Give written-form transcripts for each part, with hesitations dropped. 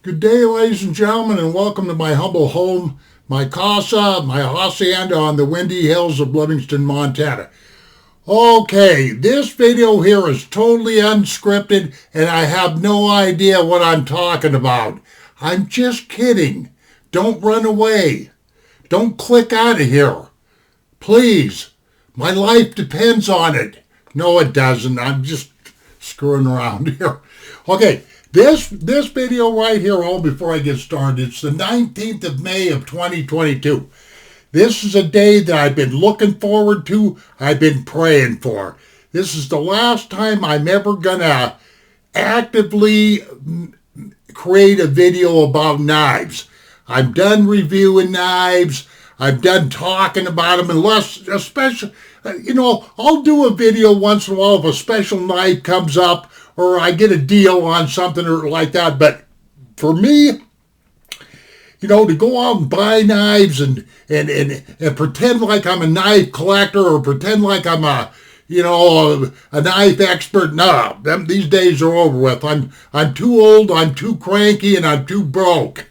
Good day, ladies and gentlemen, and welcome to my humble home, my casa, my hacienda on the windy hills of Livingston, Montana. Okay, this video here is totally unscripted, and I have no idea what I'm talking about. I'm just kidding. Don't run away. Don't click out of here. Please. My life depends on it. No, it doesn't. I'm just screwing around here. Okay. This video right here, before I get started, it's the 19th of May of 2022. This is a day that I've been looking forward to, I've been praying for. This is the last time I'm ever going to actively create a video about knives. I'm done reviewing knives. I'm done talking about them, unless a special, I'll do a video once in a while if a special knife comes up, or I get a deal on something or like that. But for me, to go out and buy knives and pretend like I'm a knife collector or pretend like I'm a knife expert, no, these days are over with. I'm too old, I'm too cranky, and I'm too broke.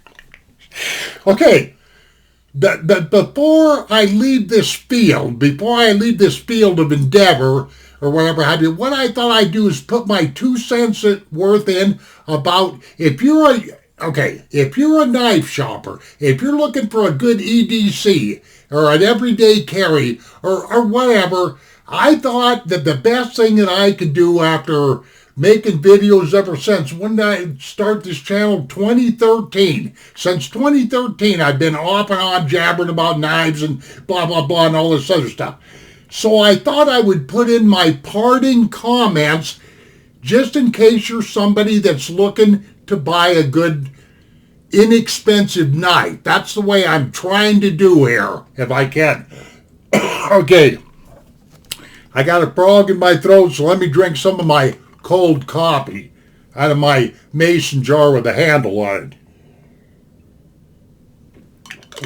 Okay, but before I leave this field of endeavor, or whatever have you, what I thought I'd do is put my 2 cents worth in about if you're a knife shopper, if you're looking for a good EDC or an everyday carry or whatever, I thought that the best thing that I could do after making videos ever since, when did I start this channel? 2013. Since 2013, I've been off and on jabbering about knives and blah, blah, blah, and all this other stuff. So I thought I would put in my parting comments just in case you're somebody that's looking to buy a good, inexpensive knife. That's the way I'm trying to do here, if I can. Okay. I got a frog in my throat, so let me drink some of my cold coffee out of my mason jar with a handle on it.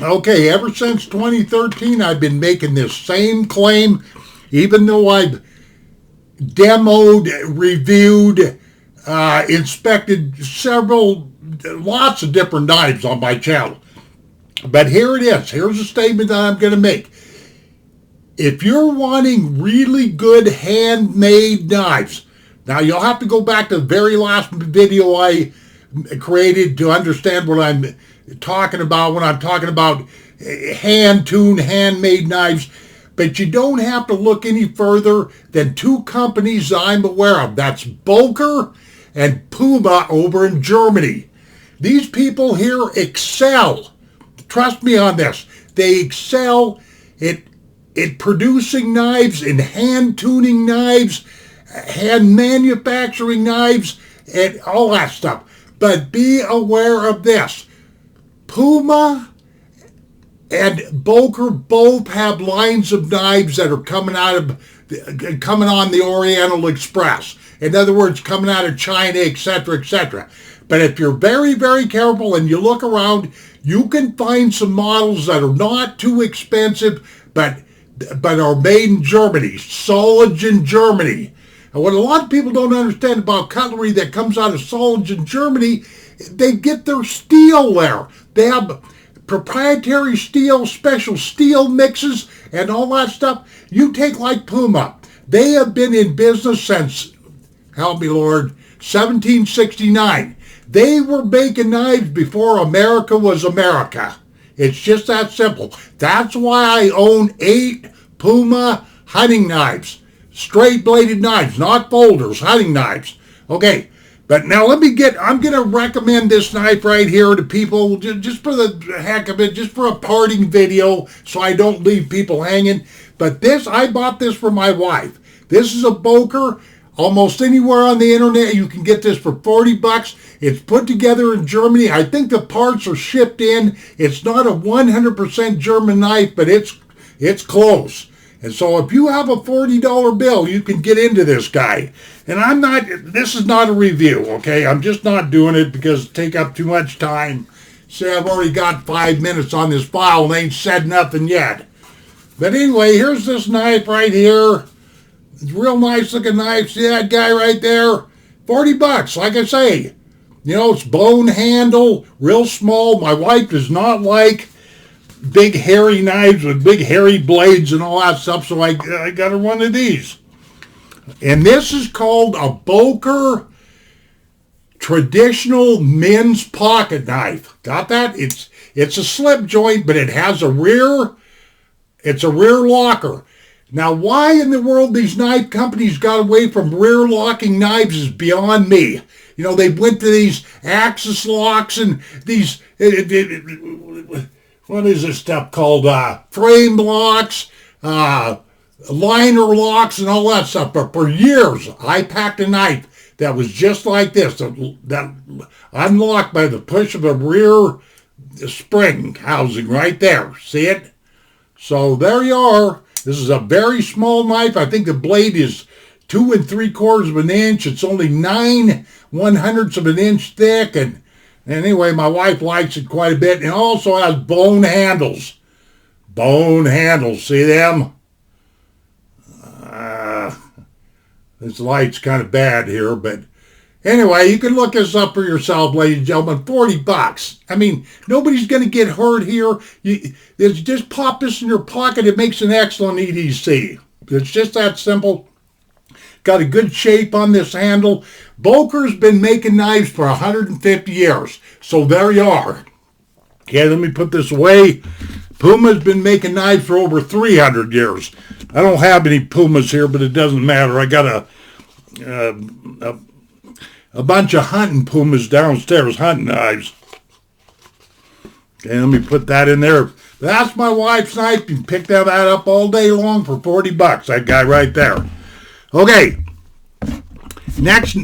Okay, ever since 2013, I've been making this same claim, even though I've demoed, reviewed, inspected lots of different knives on my channel. But here it is. Here's a statement that I'm going to make. If you're wanting really good handmade knives, now you'll have to go back to the very last video I created to understand what I'm talking about when I'm talking about hand-tuned, handmade knives. But you don't have to look any further than 2 companies I'm aware of. That's Boker and Puma over in Germany. These people here excel. Trust me on this. They excel at producing knives, in hand-tuning knives, hand manufacturing knives, and all that stuff. But be aware of this. Puma and Boker both have lines of knives that are coming on the Oriental Express. In other words, coming out of China, etc., etc. But if you're very, very careful and you look around, you can find some models that are not too expensive, but are made in Germany, Solingen, Germany. And what a lot of people don't understand about cutlery that comes out of Solingen, Germany, they get their steel there. They have proprietary steel, special steel mixes, and all that stuff. You take like Puma. They have been in business since, help me Lord, 1769. They were making knives before America was America. It's just that simple. That's why I own 8 Puma hunting knives. Straight-bladed knives, not folders, hunting knives. Okay, but now I'm going to recommend this knife right here to people just for the heck of it, just for a parting video so I don't leave people hanging. But I bought this for my wife. This is a Boker. Almost anywhere on the internet you can get this for $40. It's put together in Germany. I think the parts are shipped in. It's not a 100% German knife, but it's close. And so if you have a $40 bill, you can get into this guy. And this is not a review, okay? I'm just not doing it because it take up too much time. Say I've already got 5 minutes on this file and ain't said nothing yet. But anyway, here's this knife right here. It's a real nice looking knife. See that guy right there? $40, like I say. You know, it's bone handle, real small. My wife does not like big hairy knives with big hairy blades and all that stuff, so I got her one of these. And this is called a Boker traditional men's pocket knife. Got that? It's a slip joint, but it has a rear locker. Now, why in the world these knife companies got away from rear locking knives is beyond me. You know, they went to these Axis locks and these, what is this stuff called? Frame locks, liner locks, and all that stuff. But for years, I packed a knife that was just like this, that unlocked by the push of a rear spring housing right there. See it? So there you are. This is a very small knife. I think the blade is 2 3/4 of an inch. It's only 9/100ths of an inch thick. And anyway, my wife likes it quite a bit. And it also has bone handles. Bone handles. See them? This light's kind of bad here, but anyway, you can look this up for yourself, ladies and gentlemen. $40. I mean, nobody's going to get hurt here. Just pop this in your pocket. It makes an excellent EDC. It's just that simple. Got a good shape on this handle. Boker's been making knives for 150 years. So there you are. Okay, let me put this away. Puma's been making knives for over 300 years. I don't have any Pumas here, but it doesn't matter. I got a bunch of hunting Pumas downstairs, hunting knives. Okay, let me put that in there. That's my wife's knife. You can pick that up all day long for $40. That guy right there. Okay, next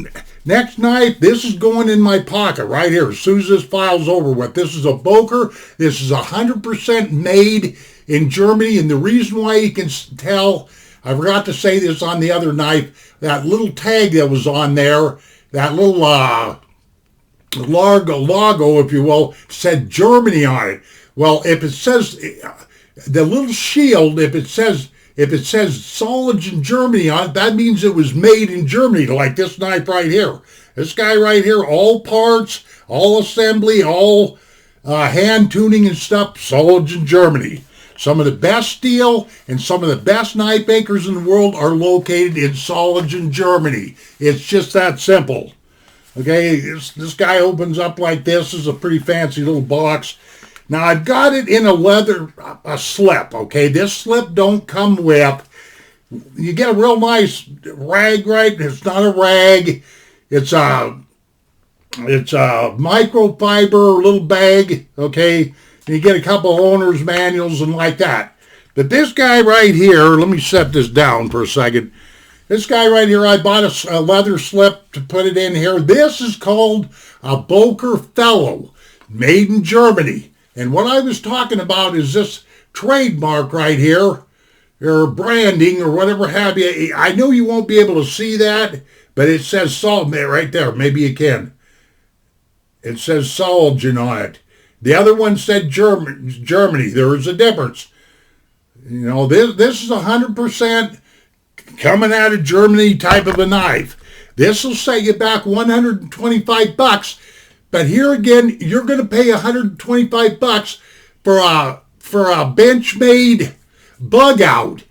knife. This is going in my pocket right here as soon as this file's over with. This is a Boker. This is 100% made in Germany, and the reason why you can tell, I forgot to say this on the other knife, that little tag that was on there, that little logo, if you will, said Germany on it. Well, if it says, the little shield, if it says Soligen Germany on it, that means it was made in Germany, like this knife right here. This guy right here, all parts, all assembly, all hand tuning and stuff, Soligen Germany. Some of the best steel and some of the best knife makers in the world are located in Soligen Germany. It's just that simple. Okay, this guy opens up like this. This is a pretty fancy little box. Now, I've got it in a slip, okay? This slip don't come with, you get a real nice rag, right? It's not a rag. It's a microfiber little bag, okay? And you get a couple owner's manuals and like that. But this guy right here, let me set this down for a second. This guy right here, I bought a leather slip to put it in here. This is called a Boker Fellow, made in Germany. And what I was talking about is this trademark right here, or branding, or whatever have you. I know you won't be able to see that, but it says Soligen right there. Maybe you can. It says Soligen on it. The other one said Germany. There is a difference. You know, this is 100% coming out of Germany type of a knife. This will set you back $125. But here again, you're going to pay $125 for a Benchmade bug out.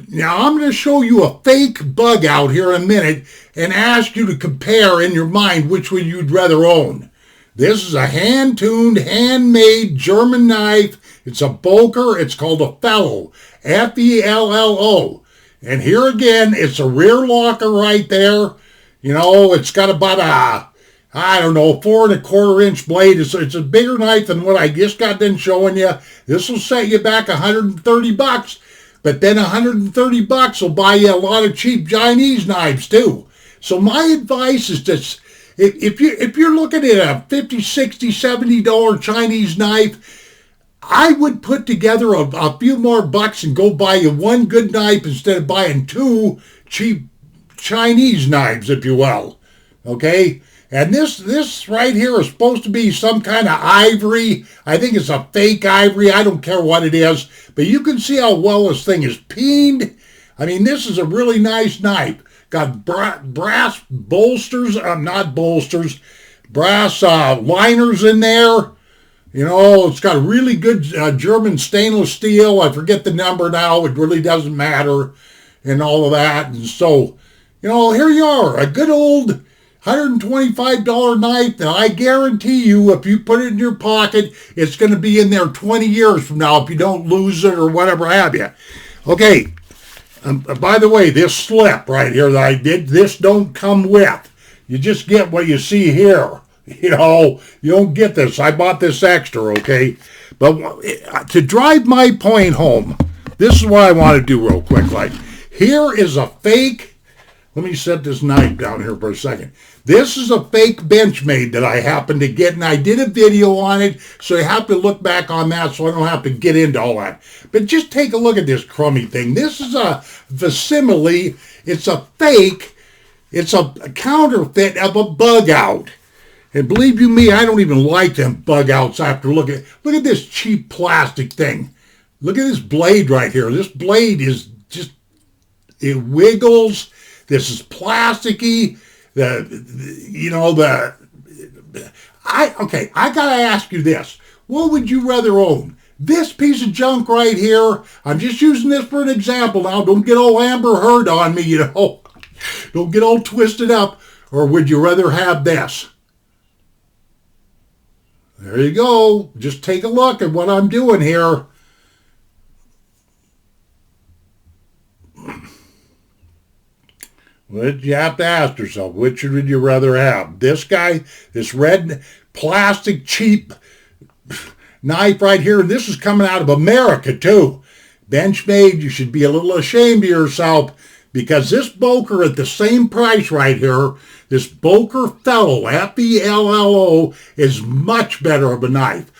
Now, I'm going to show you a fake bug out here in a minute and ask you to compare in your mind which one you'd rather own. This is a hand-tuned, handmade German knife. It's a Boker. It's called a Fellow, Fello. And here again, it's a rear locker right there. You know, it's got about a 4 1/4 inch blade. It's a bigger knife than what I just got done showing you. This will set you back $130, but then $130 will buy you a lot of cheap Chinese knives too. So my advice is this: if you're looking at a $50, $60, $70 Chinese knife, I would put together a few more bucks and go buy you one good knife instead of buying 2 cheap Chinese knives, if you will. Okay? And this right here is supposed to be some kind of ivory. I think it's a fake ivory. I don't care what it is. But you can see how well this thing is peened. I mean, this is a really nice knife. Got brass bolsters, not bolsters, brass liners in there. You know, it's got a really good German stainless steel. I forget the number now. It really doesn't matter and all of that. And so, you know, here you are, a good old $125 knife that I guarantee you, if you put it in your pocket, it's going to be in there 20 years from now if you don't lose it or whatever have you. Okay, by the way, this slip right here that I did, this don't come with. You just get what you see here. You know, you don't get this. I bought this extra, okay? But to drive my point home, this is what I want to do real quick. Like, here is a fake, let me set this knife down here for a second. This is a fake Benchmade that I happened to get, and I did a video on it, so you have to look back on that so I don't have to get into all that. But just take a look at this crummy thing. This is a facsimile. It's a fake. It's a counterfeit of a bug out. And believe you me, I don't even like them bug outs after looking at this cheap plastic thing. Look at this blade right here. This blade is just, it wiggles. This is plasticky. I gotta ask you this. What would you rather own? This piece of junk right here? I'm just using this for an example now. Don't get all Amber Heard on me, you know. Don't get all twisted up. Or would you rather have this? There you go. Just take a look at what I'm doing here. Well, you have to ask yourself, which would you rather have? This guy, this red plastic cheap knife right here. This is coming out of America too. Benchmade, you should be a little ashamed of yourself because this Boker at the same price right here, this Boker Fellow, Fello, is much better of a knife.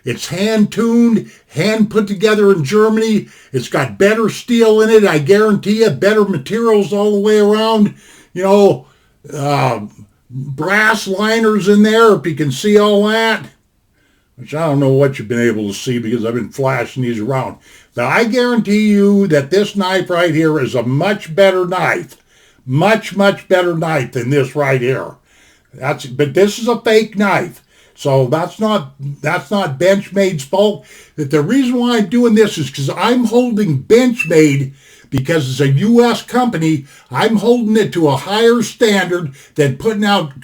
It's hand-tuned, hand-put together in Germany. It's got better steel in it, I guarantee you. Better materials all the way around. You know, brass liners in there, if you can see all that. Which I don't know what you've been able to see because I've been flashing these around. But I guarantee you that this knife right here is a much better knife. Much, much better knife than this right here. But this is a fake knife. So that's not Benchmade's fault. That the reason why I'm doing this is because I'm holding Benchmade, because it's a U.S. company, I'm holding it to a higher standard than putting out,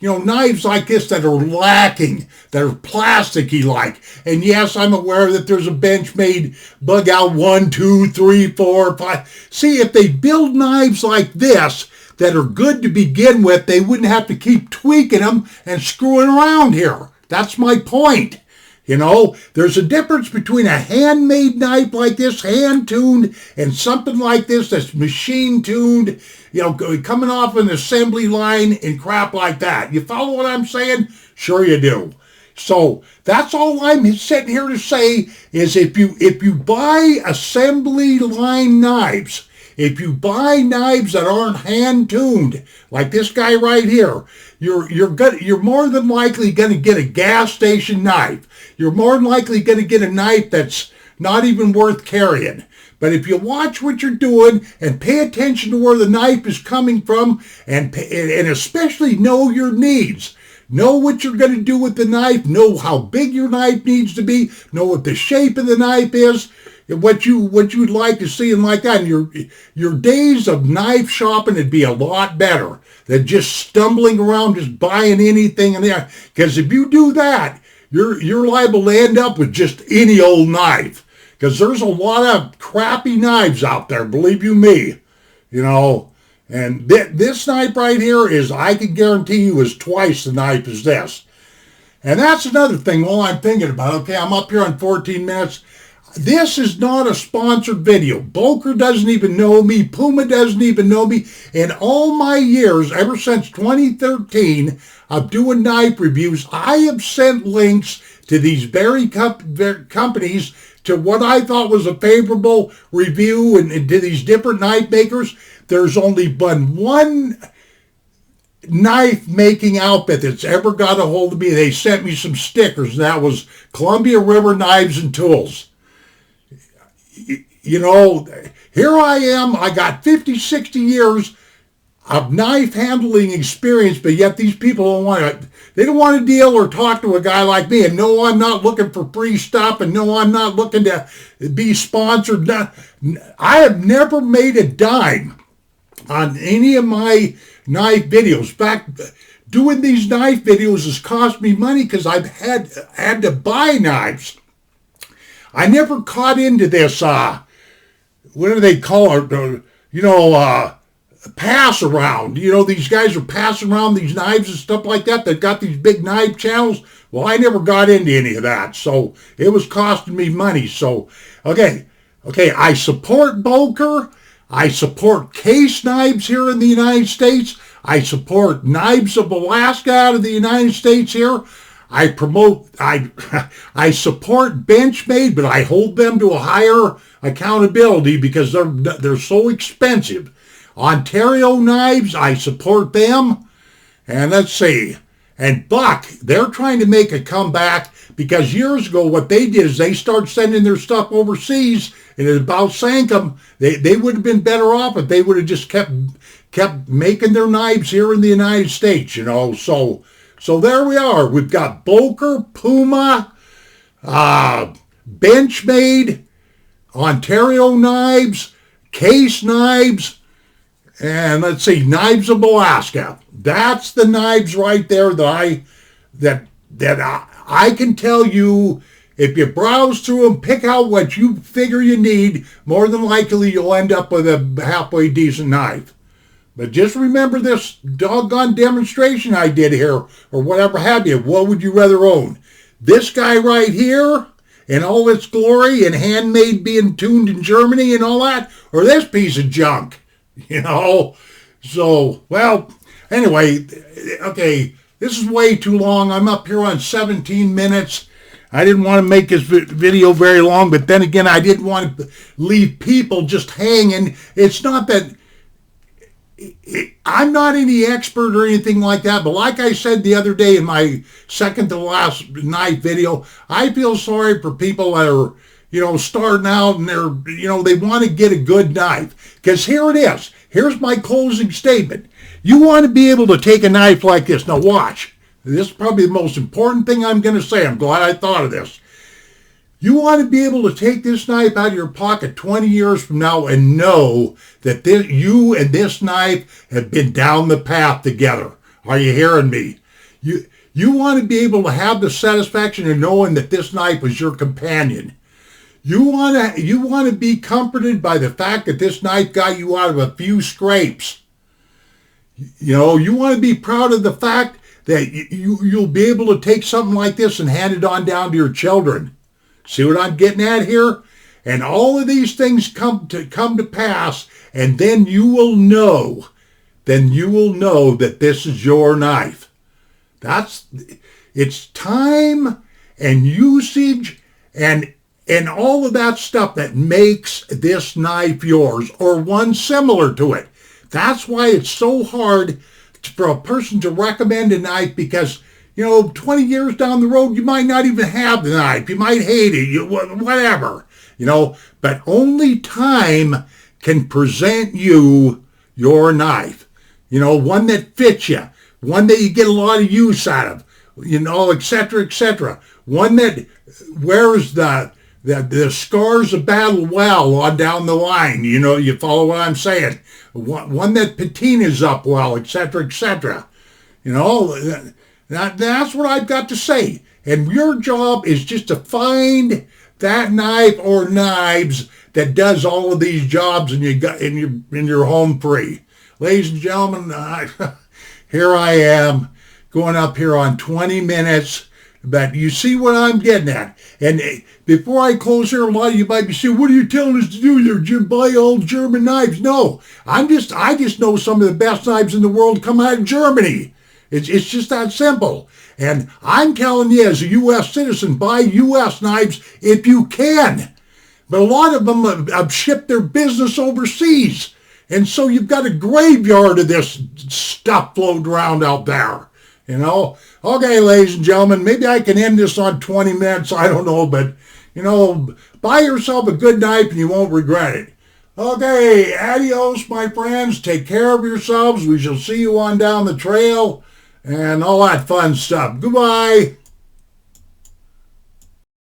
you know, knives like this that are lacking, that are plasticky like. And yes, I'm aware that there's a Benchmade bug out 1, 2, 3, 4, 5. See, if they build knives like this that are good to begin with, they wouldn't have to keep tweaking them and screwing around here. That's my point. You know, there's a difference between a handmade knife like this, hand-tuned, and something like this that's machine-tuned, you know, coming off an assembly line and crap like that. You follow what I'm saying? Sure you do. So that's all I'm sitting here to say is if you buy assembly line knives, if you buy knives that aren't hand-tuned, like this guy right here, you're more than likely going to get a gas station knife. You're more than likely going to get a knife that's not even worth carrying. But if you watch what you're doing and pay attention to where the knife is coming from, and especially know your needs, know what you're going to do with the knife, know how big your knife needs to be, know what the shape of the knife is, what you would like to see and like that, and your days of knife shopping would be a lot better than just stumbling around just buying anything in there. Because if you do that, you're liable to end up with just any old knife. Because there's a lot of crappy knives out there, believe you me. You know, and this knife right here is, I can guarantee you, is twice the knife as this. And that's another thing while I'm thinking about it. Okay, I'm up here on 14 minutes. This is not a sponsored video. Boker doesn't even know me. Puma doesn't even know me. In all my years, ever since 2013, of doing knife reviews, I have sent links to these very companies to what I thought was a favorable review and to these different knife makers. There's only been one knife making outfit that's ever got a hold of me. They sent me some stickers, and that was Columbia River Knives and Tools. You know, here I am. I got 50, 60 years. a knife handling experience, but yet these people they don't want to deal or talk to a guy like me. And no, I'm not looking for free stuff, and no, I'm not looking to be sponsored. I have never made a dime on any of my knife videos. In fact, doing these knife videos has cost me money because I've had to buy knives. I never caught into this, what do they call it, pass around. These guys are passing around these knives and stuff like that. They've got these big knife channels. Well, I never got into any of that, so it was costing me money. So, okay, I support Boker. I support Case Knives here in the United States. I support Knives of Alaska out of the United States here. I support Benchmade, but I hold them to a higher accountability because they're so expensive. Ontario Knives, I support them. And let's see. And Buck, they're trying to make a comeback because years ago what they did is they started sending their stuff overseas and it about sank them. They would have been better off if they would have just kept making their knives here in the United States, So there we are. We've got Boker, Puma, Benchmade, Ontario Knives, Case Knives, and let's see, Knives of Alaska. That's the knives right there that I can tell you. If you browse through them, pick out what you figure you need, more than likely you'll end up with a halfway decent knife. But just remember this doggone demonstration I did here, or whatever have you. What would you rather own? This guy right here, in all its glory, and handmade, being tuned in Germany and all that, or this piece of junk? So, well, anyway, okay, this is way too long. I'm up here on 17 minutes. I didn't want to make this video very long, but then again, I didn't want to leave people just hanging. It's not that I'm not any expert or anything like that, but like I said the other day in my second to last knife video, I feel sorry for people that are, starting out and they want to get a good knife. Because here it is. Here's my closing statement. You want to be able to take a knife like this. Now watch. This is probably the most important thing I'm going to say. I'm glad I thought of this. You want to be able to take this knife out of your pocket 20 years from now and know that you and this knife have been down the path together. Are you hearing me? You want to be able to have the satisfaction of knowing that this knife was your companion. You want to be comforted by the fact that this knife got you out of a few scrapes. You want to be proud of the fact that you'll be able to take something like this and hand it on down to your children. See what I'm getting at here? And all of these things come to pass, and then you will know that this is your knife. It's time and usage and all of that stuff that makes this knife yours, or one similar to it. That's why it's so hard for a person to recommend a knife, because 20 years down the road, you might not even have the knife. You might hate it, whatever, But only time can present you your knife. One that fits you, one that you get a lot of use out of, et cetera, et cetera. One that wears the scars of battle well on down the line. You follow what I'm saying? One that patinas up well, et cetera, et cetera. That's what I've got to say. And your job is just to find that knife or knives that does all of these jobs, and you got in your home free. Ladies and gentlemen, here I am going up here on 20 minutes. But you see what I'm getting at. And before I close here, a lot of you might be saying, what are you telling us to do there, Jim? Buy all German knives? No, I just know some of the best knives in the world come out of Germany. It's just that simple. And I'm telling you, as a U.S. citizen, buy U.S. knives if you can. But a lot of them have shipped their business overseas. And so you've got a graveyard of this stuff floating around out there. Okay, ladies and gentlemen, maybe I can end this on 20 minutes. I don't know, but, buy yourself a good knife and you won't regret it. Okay, adios, my friends. Take care of yourselves. We shall see you on down the trail and all that fun stuff. Goodbye.